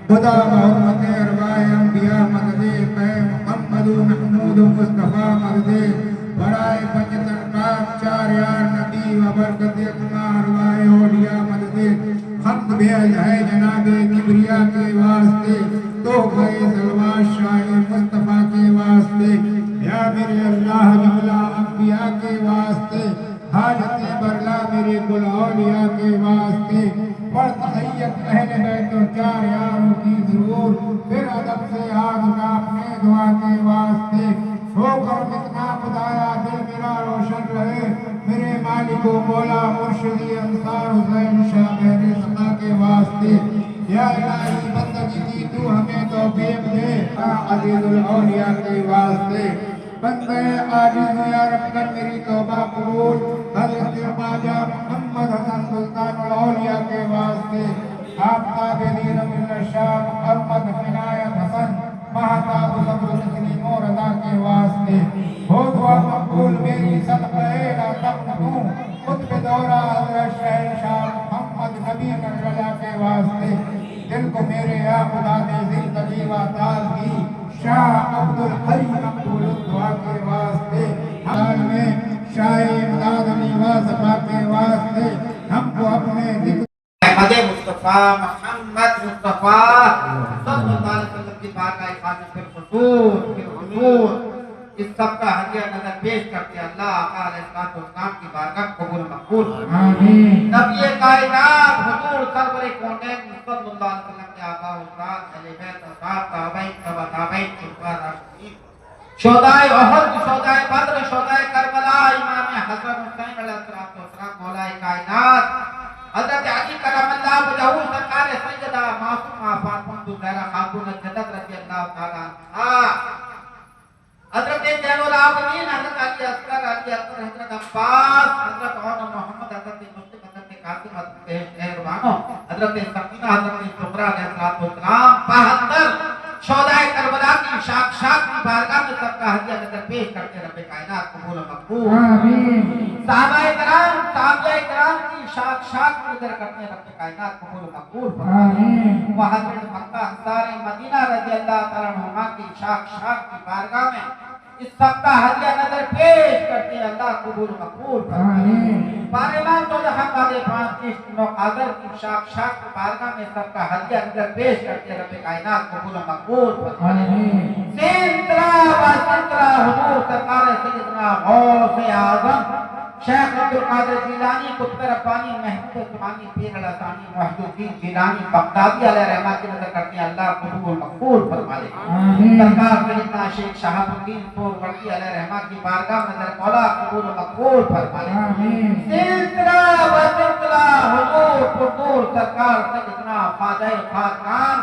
خدا بحرمت ارواح انبیاء مدد پہ محمد محمود مصطفیٰ مدد برائے پنجتن پاک چار یار نبی و برکت اقنا ارواح اولیاء مدد حمد بیعج ہے جناب کبریاء کے واسطے توحفہ سلوات شاہ مصطفیٰ کے واسطے یا میرے اللہ جملہ انبیاء کے واسطے حاجت برلا میرے کل اولیاء کے واسطے پڑھ تحیت اہل بیت و چار یاروں کی ضرور پھر ادب سے آج کا اپنے دعا کے واسطے ہو کر کتنا خدایا دل میرا روشن رہے میرے مالک و مولا مرشدی انصار حسین شاہ میرے سقا کے واسطے یا الہی بندگی کی تو ہمیں توفیق دے عزیز الاولیاء کے واسطے بندے عاجز یا رب کر میری توبہ قبول حضرت خواجہ محمد حسن سلطان الاولیاء کے واسطے آفتاب دین اللہ شاہ محمد عنایت حسن مہتاب صبر تسلیم و رضا کے واسطے ہو دعا مقبول میری صدقہ لا تقنطوں قطب دورہ حضرت شہنشاہ محمد نبی کربلا کے واسطے دل کو میرے یا خدا نے زندگی و تازگی شاہ عبدالحی مقبول الدعا کے واسطے حال میں شاہ امداد علی واسفہ کے واسطے ہم کو اپنے ذکر احمد مصطفیٰ محمد مصطفیٰ صلی اللہ علیہ وسلم کی بارگاہ خادم پر حضور اس سب کا ہدیہ نظر پیش کرتے اللہ آقا علیہ السلام کی بارگاہ قبول مقبول آمین نبی کائنات حضور سرور کونین صلی اللہ علیہ وسلم کے آقا و اجداد اہل بیت اصحاب تابعین تبع تابعین خلفاء راشدین شہدائے احد شہدائے بدر شہدائے کربلا امام حسن حسین علیہ السلام مولا کائنات حضرت علی کرم اللہ وجہہ سرکار سیدہ معصومہ فاطمہ زہرا خاتون جنت رضی اللہ تعالی عنہا حضرت زین العابدین حضرت علی اصغر علی اکبر حضرت عباس حضرت عون محمد حضرت مسلم حضرت قاسم حضرت احروانو حضرت سکینہ حضرت سغرا علیہ السلام 72 شہدائے کربلا کی شاک کی بارگاہ میں سب کا ہدیہ نظر پیش کرتے رب کائنات قبول و مقبول آمین صحابہ کرام کی شاک نظر کرتے رب کائنات قبول و مقبول آمین وہ حضرت مکہ انصار مدینہ رضی اللہ تعالیٰ عنہ کی شاک کی بارگاہ میں اس سب کا ہدیہ نظر پیش کرتے ہیں اللہ قبول و مقبول آمین پارلیمان تو جہاں والے 5 نوقادر کی شاک کی بارگاہ میں سب کا ہدیہ نظر پیش کرتے ہیں رب کائنات قبول و مقبول آمین سنترا و سنترا حضور سرکار سیدنا غوث اعظم شیخ عبدالقادر جیلانی قطب ربانی محمود عثمانی پیر الثانی محی الدین جیلانی بغدادی علیہ رحمہ کی نظر کرتے ہیں اللہ قبول مقبول فرما لے سرکار سیدنا شیخ شہاب الدین سہروردی علیہ رحمہ کی بارگاہ میں نظر مولا قبول مقبول فرما لے سلسلہ و سلسلہ حضور سرکار سیدنا خواجہ خاقان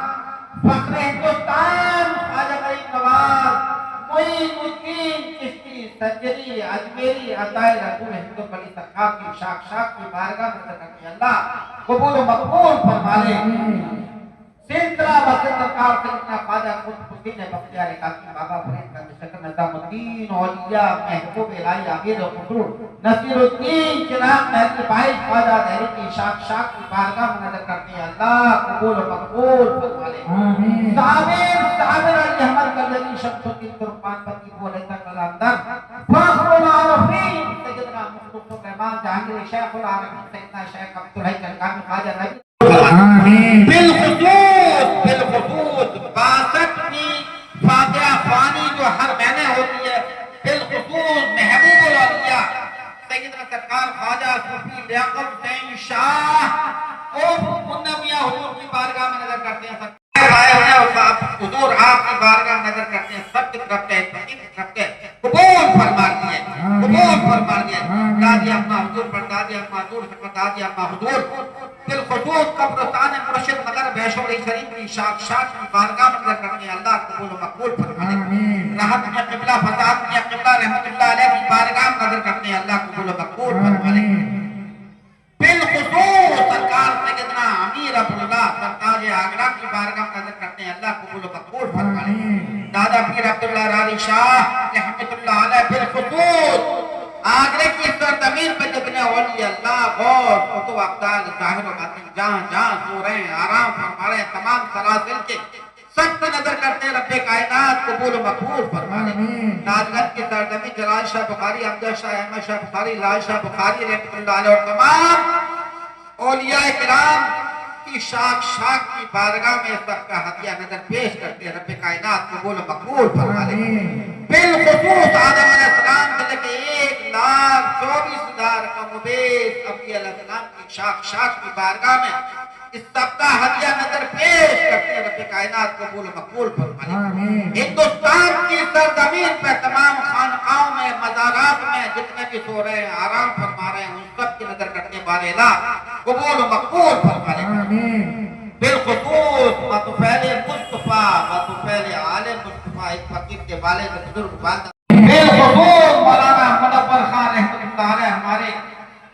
فخر ہندوستان خواجہ غریب نواز معین الدین چشتی سنجری اجمیری عطائے رسول ہند بلی سرکار کی شاک کی بارگاہ میں نظر کرتے ہیں اللہ قبول و مقبول فرما لے سلسلہ و سرکار سیدنا خواجہ قطب الدین بختیار کاکی بابا فرید کا مشکل نظام الدین اولیاء محبوب الہی امیر خسرو نصیر الدین چنان محل بھائی خواجہ دہری کی شاک کی بارگاہ میں نظر کرتے ہیں اللہ قبول و مقبول فرما لے صابر علی احمد کلری شمس الدین ترکمان پتی بولے تک اندر فخر العارفین سیدنا مصطفی الرحمان جہانگیر شیخ العالمین سیدنا شیخ عبدالحی کلکانی خواجہ نبی بالخصوص 62 فاتحہ خوانی جو ہر مہینے ہوتی ہے بالخصوص محبوب الاولیاء سیدنا سرکار خواجہ صوفی لیاقت حسین شاہ اور منمیہ حضور کی بارگاہ میں نظر کرتے ہیں حضور آپ کی بارگاہ میں نظر کرتے ہیں سب کی طرف کے قبول فرما دیے دادی اما حضور پر دادی اما حضور پر دادی اما حضور بالخصوص قبرستان مرشد مدر بھیشوری شریف کی شاک کی بارگاہ میں نظر کرتے ہیں اللہ قبول و مقبول فرما دے راحت میں قبلہ فساد میں قبلہ رحمت اللہ علیہ کی بارگاہ میں نظر کرتے ہیں اللہ قبول و مقبول فرما دے بالخصوص سرکار سیدنا امیر عبداللہ سرکار آگرہ کی بارگاہ میں نظر کرتے ہیں اللہ قبول و مقبول فرما دے دادا پیر عبداللہ رالی شاہ رحمت اللہ علیہ بالخصوص آگرہ کی سرزمین پر جب نے اولیاء اللہ غوث قطب ابدال ظاہر و باطن جہاں جہاں سو رہے ہیں آرام فرما رہے ہیں تمام سلاسل کے سب کی نظر کرتے ہیں رب کائنات قبول و مقبول فرما لے ناجگنج کی سرزمین جلال شاہ بخاری امجد شاہ احمد شاہ بخاری لال شاہ بخاری رحمۃ اللہ علیہ اور تمام اولیاء کرام کی شاک شاک کی بارگاہ میں سب کا ہدیہ نظر پیش کرتے ہیں رب کائنات قبول و مقبول فرما لے بالخصوص آدم علیہ السلام سے لے کے 1,24,000 کم و بیش انبیاء علیہ السلام کی شاک شاک کی بارگاہ میں اس سب کا ہدیہ نظر پیش کرتے ہیں رب کائنات قبول و مقبول فرما لے ہندوستان کی سرزمین پہ تمام خانقاہوں میں مزارات میں جتنے بھی سو رہے ہیں آرام فرما رہے ہیں ان سب کی نظر کرتے بارے لا قبول و مقبول فرما لے بالخصوص مطفیل مصطفیٰ مطفیل عالم مصطفیٰ ایک فقیر کے والد بزرگ والد بالخصوص مولانا منور خان رحمۃ اللہ علیہ ہمارے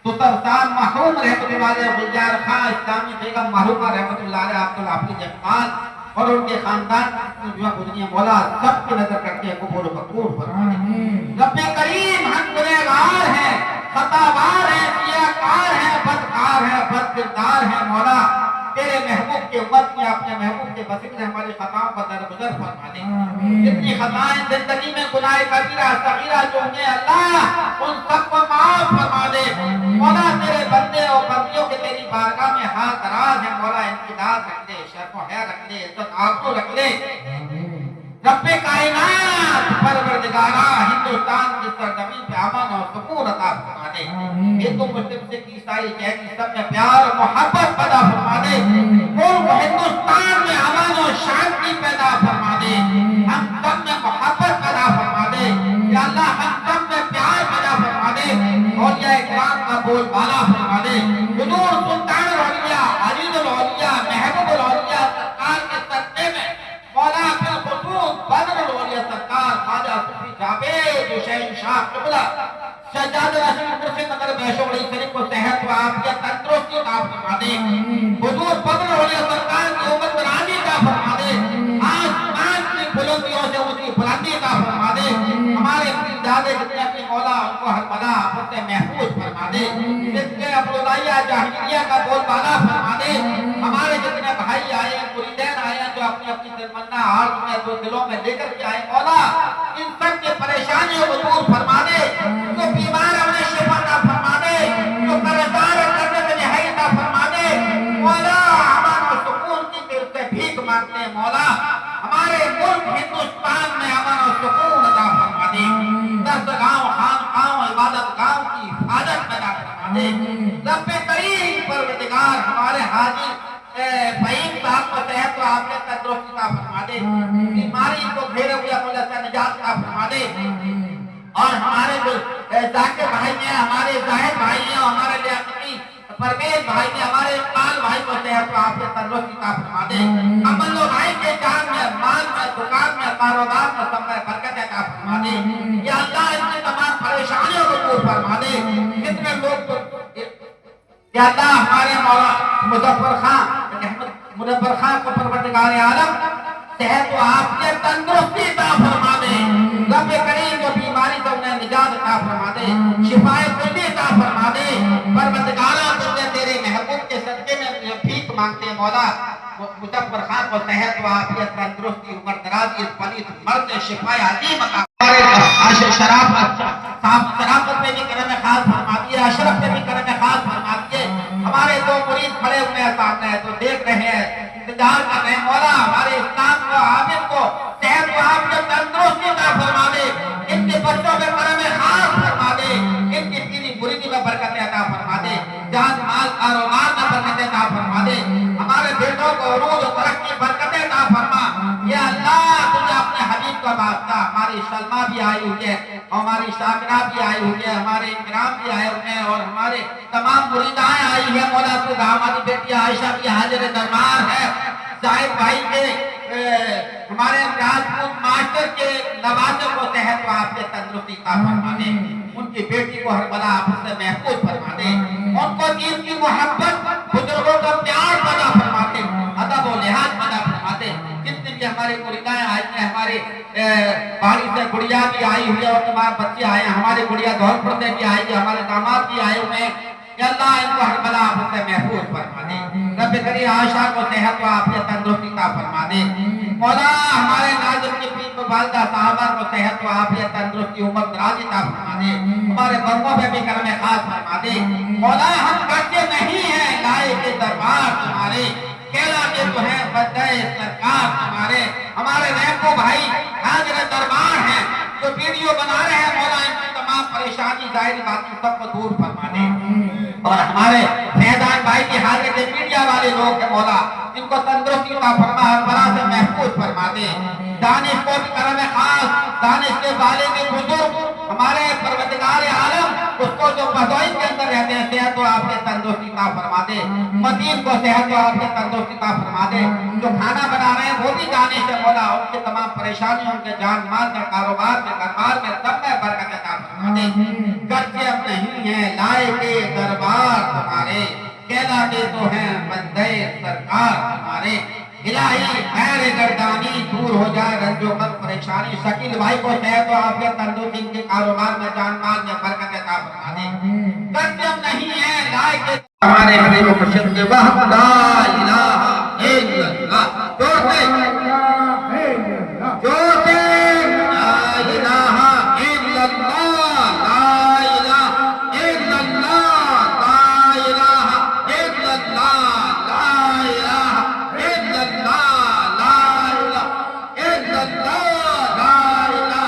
سلطان محروم رحمۃ اللہ علیہ گلزار خان اسلامی بیگم محرومہ رحمۃ اللہ علیہ عبدالحفیظ جمال اور ان کے خاندان جو گزری مولا سب کی نظر کرتے ہیں قبول و مقبول فرمائے رب کریم ہم گنہگار ہیں خطاوار ہیں ضیاءکار ہیں بدکار ہیں بد کردار ہیں مولا تیرے محبوب کے امت میں اپنے محبوب کے وسیلے سے ہماری خطاؤں کا درگزر فرما دے جتنی خطائیں زندگی میں گناہ کبیرہ صغیرہ جو ہیں اللہ ان سب کو معاف فرما دے مولا تیرے بندے اور بندیوں کے تیری بارگاہ میں ہاتھ دراز ہیں مولا ان کی داد رکھ لے شرف و حیا رکھ لے عزت آبرو رکھ لے رب کائنات پروردگارہ ہندوستان کی سرزمین پہ امن اور سکون عطا فرما دے ہندو مسلم سکھ عیسائی جین سب میں پیار اور محبت پیدا فرما دے ملک ہندوستان میں امن اور شانتی پیدا فرما دے ہم سب میں محبت پیدا فرما دے یا اللہ ہم سب میں پیار پیدا فرما دے اولیاء کرام کا بول بالا فرما دے حضور سلطان الاولیاء عزیز الاولیاء محبوب الاولیاء سرکار کے صدقے میں مولا بالخصوص بدر الاولیاء سرکار خواجہ صوفی جاوید حسین شاہ قبلہ سجاد رسول مرشد نگر بیشو علی شریف کو صحت و عافیت تندرستی عطا فرما دے حضور بدر الاولیاء سرکار کی عمر درازی عطا فرما دے آسمان کی بلندیوں سے ان کی بلندی عطا فرما دے ہمارے پیرزادے جتنے اپنی مولا ان کو ہر بلا آفت سے محفوظ فرما دے جتنے ابوالعالیہ جاہلیہ کا بول بالا فرما دے ہمارے جتنے بھائی آئے ہیں مریدین آئے ہیں جو اپنی اپنی تمنا عرض میں جو دلوں میں لے کر کے آئے مولا ان سب کے پریشانیوں کو دور فرما دے جو بیمار ہے انہیں شفا عطا فرما دے جو قرضدار ہے قرض سے رہائی عطا فرما دے مولا امن اور سکون کی دل سے بھیک مانگتے ہیں مولا ہمارے ملک ہندوستان میں امن اور سکون عطا فرما دے درسگاہوں خانقاہوں عبادت گاہوں کی حفاظت پیدا فرما دے رب کریم پروردگار ہمارے حاجی فہیم صاحب کو صحت و عافیت تندرستی عطا فرما دے بیماری کو گھیرے ہوئے مولا سے نجات عطا فرما دے اور ہمارے جو ذاکر بھائی ہیں ہمارے زاہد بھائی ہیں ہمارے لیاقتی پرویز بھائی ہیں ہمارے اقبال بھائی کو صحت و عافیت تندرستی عطا فرما دے امن و بھائی کے جان میں مال میں دکان میں کاروبار میں سب میں برکت عطا فرما دے یا اللہ ان کی تمام پریشانیوں کو دور فرما دے کتنے لوگ یا اللہ ہمارے مولا مظفر خان کو پروردگار عالم صحت و عافیت تندرستی عطا فرما دے رب کریم جو بیماری سے انہیں نجات عطا فرما دے شفائے کلی عطا فرما دے پروردگارہ تجھے تیرے محبوب کے صدقے میں بھیک مانگتے ہیں مولا مظفر خان کو صحت و عافیت تندرستی عمر دراز اس پلیت مرد شفائے عظیم عطا عاشق شرافت پہ بھی کرم خاص فرما دیے اشرف پہ بھی کرم خاص فرما دیے ہمارے دو مرید کھڑے ہوئے ہیں سامنے تو دیکھ رہے ہیں انتظار کر رہے ہیں مولا ہمارے اسلام کو عابد کو صحت و عافیت تندرستی عطا فرما دے ان کے بچوں میں کرم خاص فرما دے ان کی پیری مریدی میں برکت عطا فرما دے جان مال کاروبار میں برکت عطا فرما دے ہمارے بیٹوں کو عروج و ترقی برکت عطا فرما یا اللہ تجھے اپنے حبیب کا واسطہ ہماری سلمہ بھی آئی ہوئی ہے ہماری شاکرہ بھی آئی ہوئی ہے ہمارے اکرام بھی آئے ہوئے ہیں اور ہمارے تمام مریدائیں آئی ہیں مولا تو ہماری بیٹی عائشہ بھی حاضر دربار ہے زاہد بھائی کے ہمارے راجپوت ماسٹر کے نوازوں کو صحت و عافیت تندرستی عطا فرما دے ان کی بیٹی کو ہر بلا آفت سے محفوظ فرما دے ان کو دین کی محبت بزرگوں کا پیار پیدا فرما دے ادب و لحاظ پیدا فرما دے جتنے بھی ہمارے مریدائیں آئی ہیں ہمارے باہری سے گڑیا بھی آئی ہوئی ہے اور تمام بچے آئے ہیں ہمارے گڑیا دھولپور سے بھی آئی ہے ہمارے داماد بھی آئے ہوئے ہیں یا اللہ ان کو ہر بلا سے محفوظ فرما دے۔ رب کریم عائشہ کو صحت و عافیت تندرستی عطا فرما دے۔ مولا ہمارے ناظرین کی پیر والدہ صحابہ کو صحت و عافیت تندرستی عمر دراز عطا فرما دے۔ ہمارے بندوں پہ بھی کرم خاص فرما دے۔ مولا ہم کرتے نہیں ہیں لائے کے دربار تمہارے، کہلا کے تو ہیں بندے سرکار تمہارے۔ ہمارے نیکو بھائی حاضر دربار ہیں جو ویڈیو بنا رہے ہیں، مولا ان کی تمام پریشانی ظاہری باطنی سب کو دور فرما دے۔ اور ہمارے فیضان بھائی کی حاضر میڈیا والے لوگ ہیں، مولا ان کو تندرستی عطا فرما، ہر بلا سے محفوظ فرما دے۔ دانش کو بھی کرم خاص، دانش کے والد بزرگ ہمارے پروردگار عالم اس کو جو بزوئی کے اندر رہتے ہیں صحت و عافیت تندرستی عطا فرما دے۔ مدین کو صحت و عافیت تندرستی عطا فرما دے۔ جو کھانا بنا رہے ہیں وہ بھی دانش ہے، مولا ان کے تمام پریشانیوں، ان کے جان مال میں، کاروبار میں، کاروبار میں سب میں برکت عطا فرما دے۔ گرچہ اب نہیں ہیں لائے کے دربار تمہارے، کہلاتے تو ہیں بندے سرکار تمہارے۔ الہی خیر گردانی دور ہو جائے، رنج و غم پریشانی، شکیل بھائی کو صحت و عافیت تندرستی، ان کے کاروبار میں، جان مال میں برکت عطا فرما دے۔ گرچہ اب نہیں ہیں لائے کے ہمارے حبیب و مرشد کے وحد لا الہ الا اللہ، جوڑتے جوڑتے لا الہ الا اللہ، لا الہ الا اللہ، لا الہ الا اللہ، لا الہ الا اللہ، لا الہ الا اللہ، لا الہ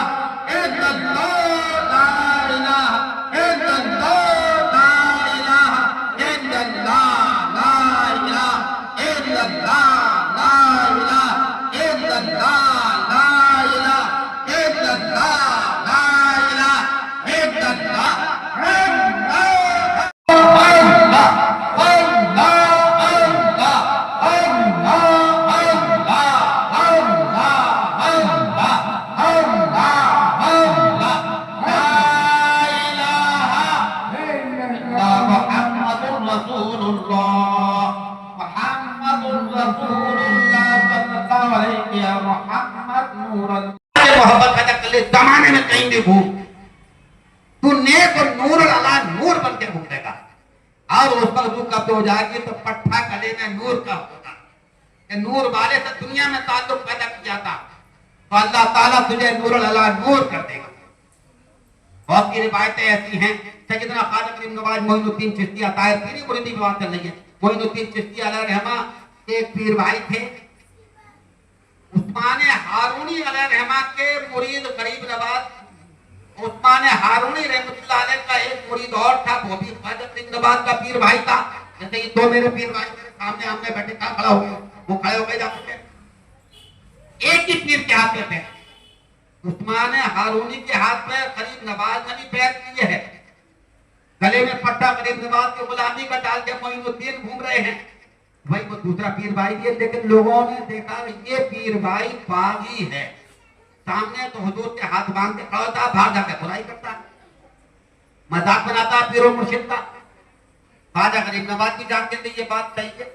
الا اللہ، لا الہ الا اللہ، لا الہ الا اللہ، لا الہ الا اللہ، لا الہ الا اللہ، لا الہ الا اللہ، لا الہ الا محبت پیدا کر لے زمانے میں کہیں بھی گھوم، تو نیک اور نور اللہ نور بن کے گھومے گا۔ اور اس پر تو کب ہو جائے گی تو پٹھا گلے میں نور کا ہوگا کہ نور والے سے دنیا میں تعلق پیدا کیا تھا، تو اللہ تعالیٰ تجھے نور اللہ نور کر دے گا۔ بہت سی روایتیں ایسی ہیں، سیدنا خواجہ کریم نواز معین الدین چشتی عطائے پیری مریدی کی بات چل رہی ہے۔ معین الدین چشتی علیہ رحمہ ایک پیر بھائی تھے، عثمان ہارونی علیہ رحمہ کے مرید غریب نواز عثمان ہارونی رحمۃ اللہ علیہ کا ایک مرید اور تھا، وہ بھی خواجہ کریم نواز کا پیر بھائی تھا۔ جیسے یہ دو میرے پیر بھائی میرے سامنے آمنے بیٹھے، کہاں کھڑا ہو گئے، وہ کھڑے ہو گئے جا چکے، ایک ہی پیر کے ہاتھ میں تھے۔ عثمان ہارونی کے ہاتھ میں غریب نواز نے بھی بیعت کی ہے، گلے میں پٹا غریب نواز کی غلامی کا ڈال کے معین الدین گھوم رہے ہیں۔ بھائی وہ دوسرا پیر بھائی بھی ہے، لیکن لوگوں نے دیکھا یہ پیر بھائی باغی ہے، سامنے تو حضور کے ہاتھ باندھ کے کھڑا ہوتا، باہر جا کے برائی کرتا، مذاق بناتا پیر و مرشد کا۔ خواجہ غریب نواز کی جان کے لیے یہ بات صحیح ہے،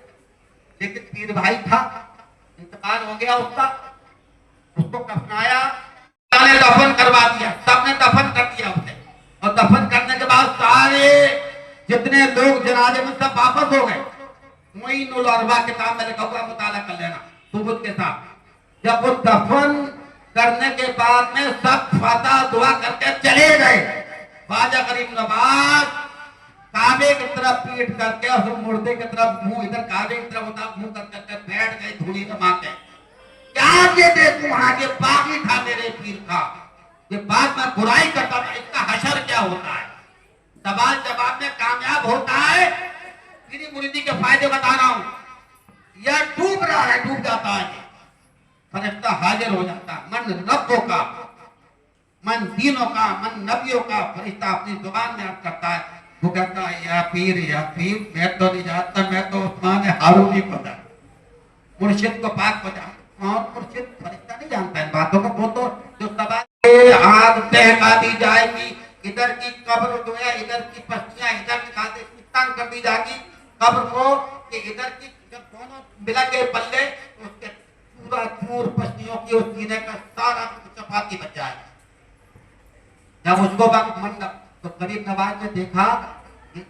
لیکن پیر بھائی تھا، انتقال ہو گیا اس کا، اس کو کفنایا، نے دفن کروا دیا، سب نے دفن کر دیا اسے، اور دفن کرنے کے بعد سارے جتنے لوگ جنازے میں سب واپس ہو گئے۔ معین الاربع کتاب میں لکھا ہوا، مطالعہ کر لینا ثبوت کے ساتھ۔ جب وہ دفن کرنے کے بعد میں سب فاتحہ دعا کر کے چلے گئے، خواجہ غریب نواز کعبے کی طرف پیٹ کر کے اور مردے کی طرف منہ ادھر کعبے کی طرف ہوتا منہ کر کے بیٹھ گئے دھوڑی جما کے۔ کیا یہ دیکھوں وہاں کے باغی تھا میرے پیر کا، یہ بات میں برائی کرتا تھا، اس کا حشر کیا ہوتا ہے، سوال جواب میں کامیاب ہوتا ہے۔ میری مریدی کے فائدے بتا رہا ہوں، یا ڈوب رہا ہے، ڈوب جاتا ہے، فرشتہ حاضر ہو جاتا ہے، من ربوں کا، من دینوں کا، من نبیوں کا، فرشتہ اپنی زبان میں عرض کرتا ہے، وہ کہتا ہے یا پیر میں تو نہیں جانتا، میں تو عثمان ہارونی کو جانتا، مرشد کو پاک کو جانتا، اور مرشد فرشتہ نہیں جانتا ان باتوں کو۔ وہ تو جو سوال آگ دہکا دی جائے گی، ادھر کی قبر جو ہے، ادھر کی پستیاں ادھر کی کھاتے تنگ کر دی جائے گی قبر کو، کہ ادھر کی جب دونوں ملا کے پلے اس کے پورا چور پستیوں کی اس سینے کا سارا چپاتی بچ جائے گا۔ جب اس کو من تو غریب نواز نے دیکھا یہ